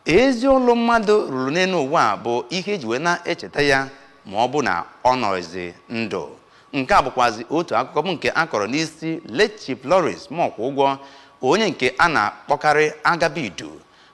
ezi ụlọ mmadụ ruru n'elu ụwa bụ ihe eji wee na-echeta ya ma ọ bụ na ọ nọzi ndụ. Nke a bụkwazi otu akụkọ bụ nke a kọrọ n'isi late Chief Lawrence Mokwụgwọ, onye nke a na-akpọkarị Agabidu,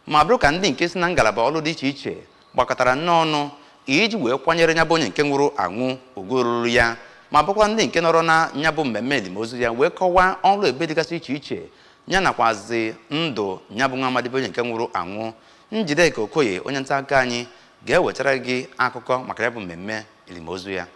ma bụrụ ka ndị nke si na ngalaba ọrụ dị iche iche gbakọtara n'ọnụ iji wee kwanyere ya bụ onye nke nwụrụ anwụ ugwu ruru ya, ma bụkwa ndị nke nọrọ na ya bụ mmemme elimozu ya wee kọwaa ọrụ ebe dịgasị iche iche ya nakwazi ndụ ya bụ nwa amadi bụ onye nke nwụrụ anwụ. Njideka Okoye, onye nta akụkọ anyị, ga-ewetara gị akụkọ maka ya bụ mmemme elimozu ya.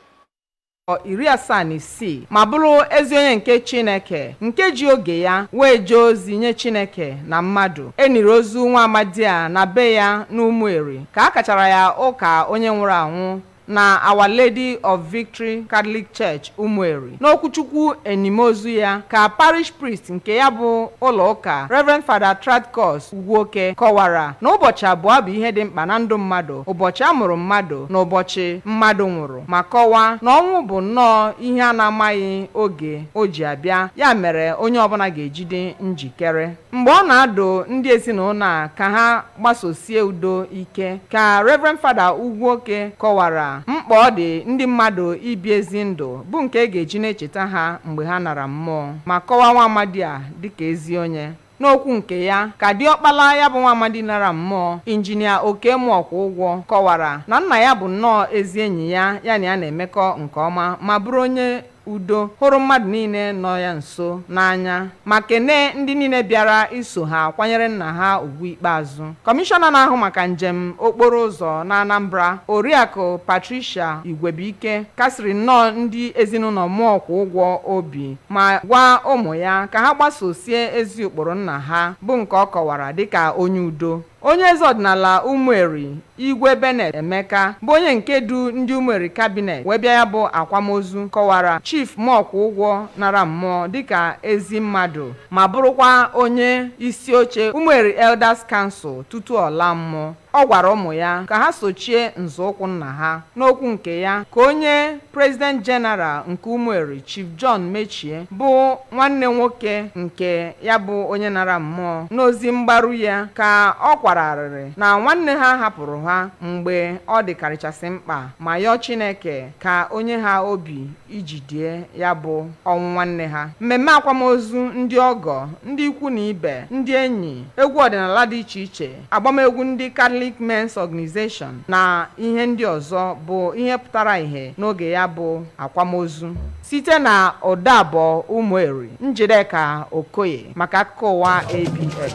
76 ma bụrụ ezi onye nke Chineke nke ji oge ya wee jee ozi nye Chineke na mmadụ. Eniri ozu nwa amadi a na be ya n'Ụmụeri ka a kachara ya ụka onye nwụrụ anwụ na Our Lady of Victory Catholic Church Ụmụeri. N'okwuchukwu enimozu ya ka parish priest nke ya bụ ụlọ ụka Reverend Father Tradcos Ugwuoke kọwara na ụbọchị abụọ bụ ihe dị mkpa na ndụ mmadụ: ụbọchị a mụrụ mmadụ na ụbọchị mmadụ nwụrụ, ma kọwaa na ọnwụ bụ nnọọ ihe a na-amaghị oge o ji abịa, ya mere onye ọbụla ga-ejide njikere. Mgbe ọ na-adụ ndị ezinụlọ a ka ha gbasosie udo ike, ka Reverend Father Ugwuoke kọwara mkpa ọ dị ndị mmadụ ibi ezi ndụ bụ nke ga-eji na-echeta ha mgbe ha nara mmụọ, ma kọwaa nwa amadi a dịka ezi onye. N'okwu nke ya ka diọkpala ya bụ nwa amadi nara mmụọ, Injinia Okemọkwụgwọ kọwara na nna ya bụ nnọọ ezi enyi ya na ya na-emekọ nke ọma, ma bụrụ onye udo, hụrụ mmadụ niile nọ ya nso n'anya, ma kene ndị niile bịara iso ha kwanyere nna ha ugwu ikpeazụ. Kọmishọna na-ahụ maka njem okporo ụzọ na Anambra, Oriakụ Patricia Igwebuike, kasịrị nnọọ ndị ezinụlọ Mokwụgwọ obi ma gwa ụmụ ya ka ha gbasosie ezi ụkpụrụ nna ha bụ nke ọ kọwara dịka onye udo. Onye eze ọdịnala Ụmụeri Igwe Bennett Emeka bụ onye nke du ndị Ụmụeri kabinet wee bịa ya bụ akwamozu kọwara Chief Mokwụgwọ nara mmụọ dịka ezi mmadụ ma bụrụkwa onye isi oche Ụmụeri Elders Council tutu ọ laa mmụọ. Ọ gwara ụmụ ya ka ha sochie nzọụkwụ nna ha. N'okwu nke ya ka onye President General nke Ụmụeri Chief John Mechie bụ nwanne nwoke nke ya bụ onye nara mmụọ n'ozi mgbaru ya ka ọ kwararịrị na nwanne ha hapụrụ ha mgbe ọ dịkarịchasị mkpa, ma yọọ Chineke ka onye ha obi iji die ya bụ ọnwụ nwanne ha. Mmemme akwamozu ndị ọgọ, ndị ikwu na ibe, ndị enyi, egwu ọdịnala dị iche iche, agbamegwu ndị Catholic Men's Organization na ihe ndị ọzọ bụ ihe pụtara ihe n'oge ya bụ akwamozu. Site na Odabọ Ụmụeri, Njideka Okoye maka akụkọ ụwa ABS.